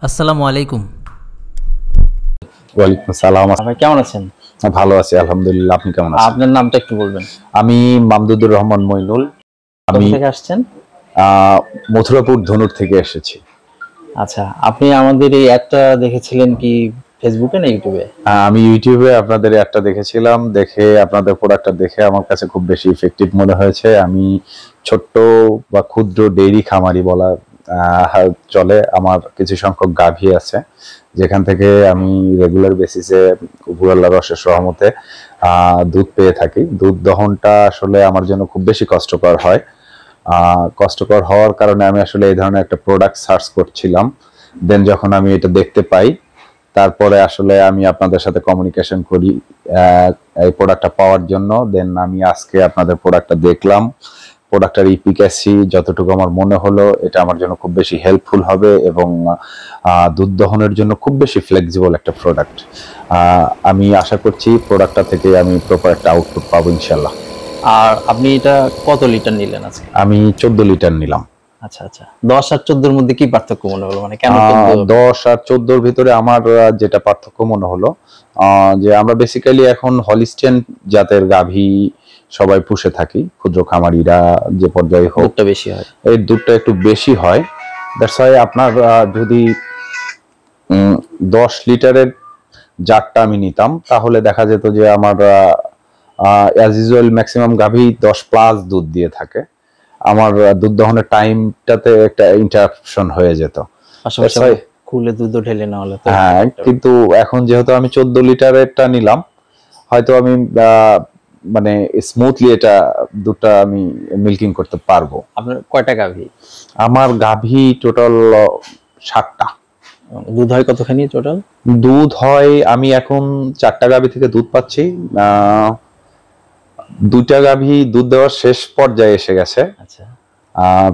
আসসালামু আলাইকুম। ওয়ালাইকুম আসসালাম। ভাই কেমন আছেন? ভালো আছি আলহামদুলিল্লাহ। আপনি কেমন আছেন? আপনার নামটা একটু বলবেন। আমি মামদুদুর রহমান মইনুল। কোথা আমি থেকে আসছেন? মথুরাপুর ধনুর থেকে এসেছি। আচ্ছা, আপনি আমাদের এই অ্যাডটা দেখেছিলেন কি ফেসবুকে না ইউটিউবে? আমি ইউটিউবে আপনাদের একটা দেখেছিলাম, দেখে আপনাদের প্রোডাক্টটা দেখে আমার কাছে খুব বেশি ইফেক্টিভ মনে হয়েছে। আমি ছোট্ট বা ক্ষুদ্র ডেইরি খামারি বলা চলে। আমার কিছু সংখ্যক গাভী আছে, যেখান থেকে আমি রেগুলার বেসিসে উপর আল্লাহর অশেষ রহমতে দুধ পেয়ে থাকি। দুধ দহনটা আসলে আমার জন্য খুব বেশি কষ্টকর হয়। কষ্টকর হওয়ার কারণে আমি আসলে এই ধরনের একটা প্রোডাক্ট সার্চ করছিলাম। দেন যখন আমি এটা দেখতে পাই, তারপরে আসলে আমি আপনাদের সাথে কমিউনিকেশন করি এই প্রোডাক্টটা পাওয়ার জন্য। দেন আমি আজকে আপনাদের প্রোডাক্টটা দেখলাম। প্রোডাক্টের ইফিকাসি যতটুকু আমার মনে হলো, এটা আমার জন্য খুব বেশি হেল্পফুল হবে এবং দুধ দহনের জন্য খুব বেশি ফ্লেক্সিবল একটা প্রোডাক্ট। আমি আশা করছি প্রোডাক্টটা থেকে আমি প্রপার একটা আউটপুট পাবো ইনশাল্লাহ। আর আপনি এটা কত লিটার নিলেন আজকে? আমি 14 লিটার নিলাম। আচ্ছা আচ্ছা, 10 আর 14 এর মধ্যে কি পার্থক্য মনে হলো? মানে কেন 10 আর 14 ভিতরে আমার যেটা পার্থক্য মনে হলো, যে আমরা বেসিক্যালি এখন হলিস্টিয়ান জাতের গাভী সবাই পুষে থাকি, ক্ষুদ্র খামারিরা যে পর্যায়ে হোক, দুধটা বেশি হয়। এই দুধটা একটু বেশি হয়। দ্যাটস ওয়াই আপনার যদি 10 লিটারের জারটা আমি নিতাম, তাহলে দেখা যেত যে আমার অ্যাজ ইউজুয়াল ম্যাক্সিমাম গাভী 10+ দুধ দিয়ে থাকে। আমার দুধ দহনের টাইমটাতে একটা ইন্টারাপশন হয়ে যেত। পাশাপাশি খুলে দুধ ঢেলে না হলে তো। হ্যাঁ, কিন্তু এখন যেহেতু আমি 14 লিটারেরটা নিলাম, হয়তো আমি মানে স্মুথলি এটা দুধটা আমি মিল্কিং করতে পারবো। আপনার কয়টা গাভী? আমার গাভী টোটাল 7টা। দুধ হয় কতখানি টোটাল? দুধ হয়, আমি এখন 4টা গাভী থেকে দুধ পাচ্ছি। 2টা গাভী দুধ দেওয়ার শেষ পর্যায়ে এসে গেছে, আচ্ছা,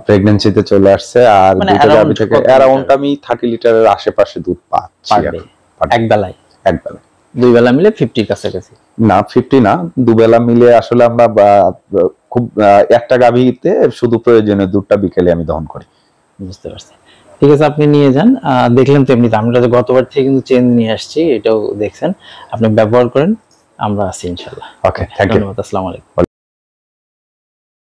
প্রেগন্যান্সিতে চলে আসছে। আর মানে 2টা গাভী থেকে অ্যারাউন্ড আমি 30 লিটারের আশেপাশে দুধ পাচ্ছি এক বেলায়। এক বেলায়। 2 বেলা মিলে 50 কাছাকাছি? না, 50 না, 2 বেলা মিলে আসলে আমরা খুব একটা গাভীতে শুধু প্রয়োজনীয় দুধটা বিকেলে আমি দহন করি। বুঝতে পারছি। ঠিক আছে, আপনি নিয়ে যান। দেখলেন তো এমনিতে আমরা গতবার থেকে কিন্তু চেঞ্জ নিয়ে আসছি, এটাও দেখছেন। আপনি ব্যবহার করেন, আমরা আছি ইনশাল্লাহ। ওকে, থ্যাংক ইউ। ধন্যবাদ। আসসালামু আলাইকুম।